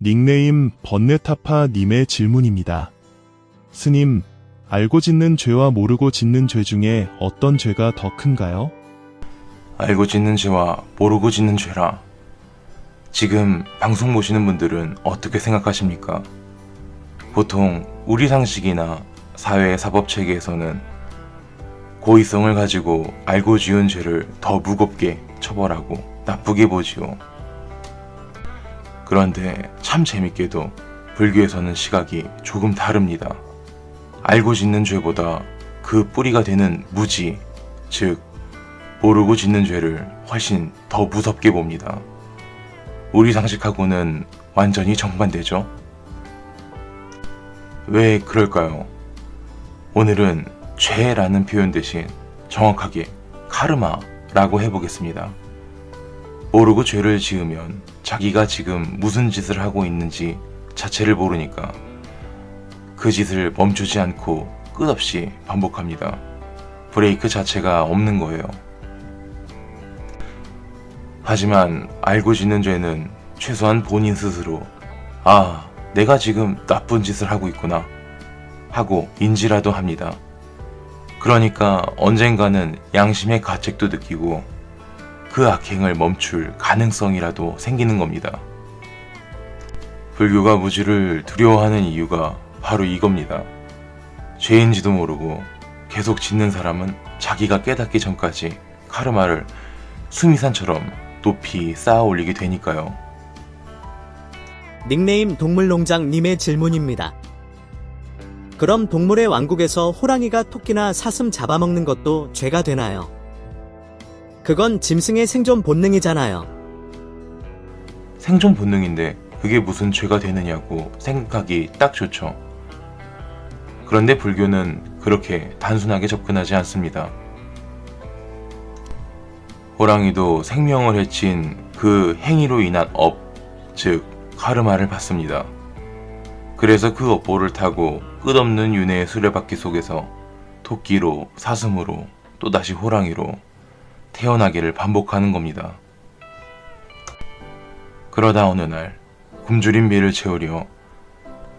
닉네임 번뇌타파님의 질문입니다. 스님, 알고 짓는 죄와 모르고 짓는 죄 중에 어떤 죄가 더 큰가요? 알고 짓는 죄와 모르고 짓는 죄라. 지금 방송 보시는 분들은 어떻게 생각하십니까? 보통 우리 상식이나 사회 사법 체계에서는 고의성을 가지고 알고 지은 죄를 더 무겁게 처벌하고 나쁘게 보지요. 그런데 참 재밌게도 불교에서는 시각이 조금 다릅니다. 알고 짓는 죄보다 그 뿌리가 되는 무지, 즉 모르고 짓는 죄를 훨씬 더 무섭게 봅니다. 우리 상식하고는 완전히 정반대죠. 왜 그럴까요? 오늘은 죄라는 표현 대신 정확하게 카르마라고 해보겠습니다. 모르고 죄를 지으면 자기가 지금 무슨 짓을 하고 있는지 자체를 모르니까 그 짓을 멈추지 않고 끝없이 반복합니다. 브레이크 자체가 없는 거예요. 하지만 알고 짓는 죄는 최소한 본인 스스로 내가 지금 나쁜 짓을 하고 있구나 하고 인지라도 합니다. 그러니까 언젠가는 양심의 가책도 느끼고 그 악행을 멈출 가능성이라도 생기는 겁니다. 불교가 무지를 두려워하는 이유가 바로 이겁니다. 죄인지도 모르고 계속 짓는 사람은 자기가 깨닫기 전까지 카르마를 수미산처럼 높이 쌓아 올리게 되니까요. 닉네임 동물농장님의 질문입니다. 그럼 동물의 왕국에서 호랑이가 토끼나 사슴 잡아먹는 것도 죄가 되나요? 그건 짐승의 생존 본능이잖아요. 생존 본능인데 그게 무슨 죄가 되느냐고 생각하기 딱 좋죠. 그런데 불교는 그렇게 단순하게 접근하지 않습니다. 호랑이도 생명을 해친 그 행위로 인한 업, 즉 카르마를 받습니다. 그래서 그 업보를 타고 끝없는 윤회의 수레바퀴 속에서 토끼로, 사슴으로, 또다시 호랑이로 태어나기를 반복하는 겁니다. 그러다 어느 날 굶주린 배를 채우려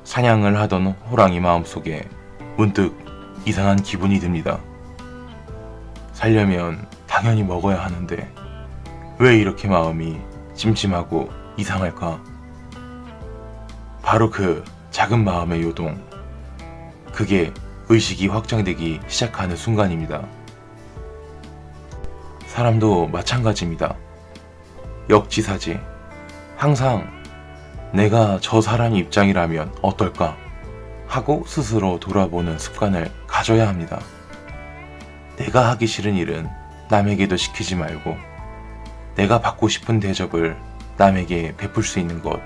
사냥을 하던 호랑이 마음속에 문득 이상한 기분이 듭니다. 살려면 당연히 먹어야 하는데 왜 이렇게 마음이 찜찜하고 이상할까? 바로 그 작은 마음의 요동, 그게 의식이 확장되기 시작하는 순간입니다. 사람도 마찬가지입니다. 역지사지. 항상 내가 저 사람 입장이라면 어떨까 하고 스스로 돌아보는 습관을 가져야 합니다. 내가 하기 싫은 일은 남에게도 시키지 말고 내가 받고 싶은 대접을 남에게 베풀 수 있는 것.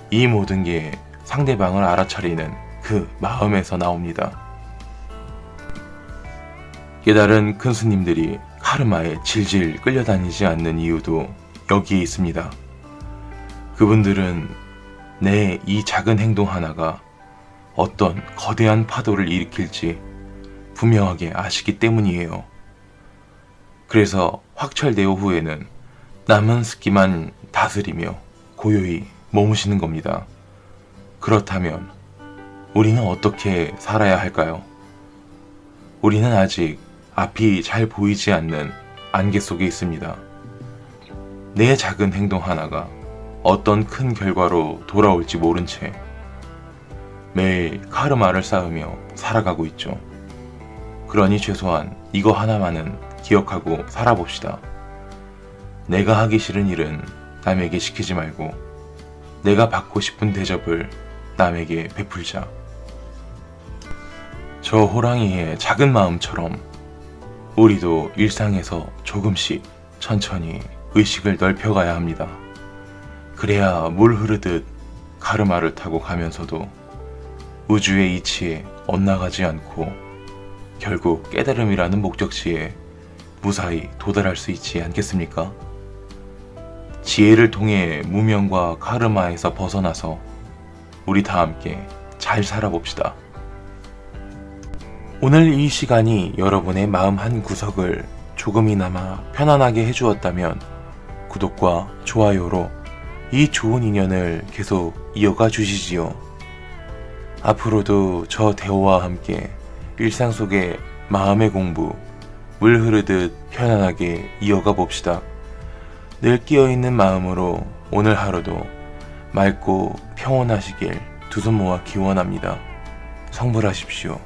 이 모든 게 상대방을 알아차리는 그 마음에서 나옵니다. 깨달은 큰 스님들이 카르마에 질질 끌려다니지 않는 이유도 여기에 있습니다. 그분들은 내 이 작은 행동 하나가 어떤 거대한 파도를 일으킬지 분명하게 아시기 때문이에요. 그래서 확철대오 후에는 남은 습기만 다스리며 고요히 머무시는 겁니다. 그렇다면 우리는 어떻게 살아야 할까요? 우리는 아직 앞이 잘 보이지 않는 안개 속에 있습니다. 내 작은 행동 하나가 어떤 큰 결과로 돌아올지 모른 채 매일 카르마를 쌓으며 살아가고 있죠. 그러니 최소한 이거 하나만은 기억하고 살아봅시다. 내가 하기 싫은 일은 남에게 시키지 말고 내가 받고 싶은 대접을 남에게 베풀자. 저 호랑이의 작은 마음처럼 우리도 일상에서 조금씩 천천히 의식을 넓혀가야 합니다. 그래야 물 흐르듯 카르마를 타고 가면서도 우주의 이치에 엇나가지 않고 결국 깨달음이라는 목적지에 무사히 도달할 수 있지 않겠습니까? 지혜를 통해 무명과 카르마에서 벗어나서 우리 다 함께 잘 살아봅시다. 오늘 이 시간이 여러분의 마음 한 구석을 조금이나마 편안하게 해주었다면 구독과 좋아요로 이 좋은 인연을 계속 이어가 주시지요. 앞으로도 저 대호와 함께 일상 속의 마음의 공부, 물 흐르듯 편안하게 이어가 봅시다. 늘 끼어있는 마음으로 오늘 하루도 맑고 평온하시길 두 손 모아 기원합니다. 성불하십시오.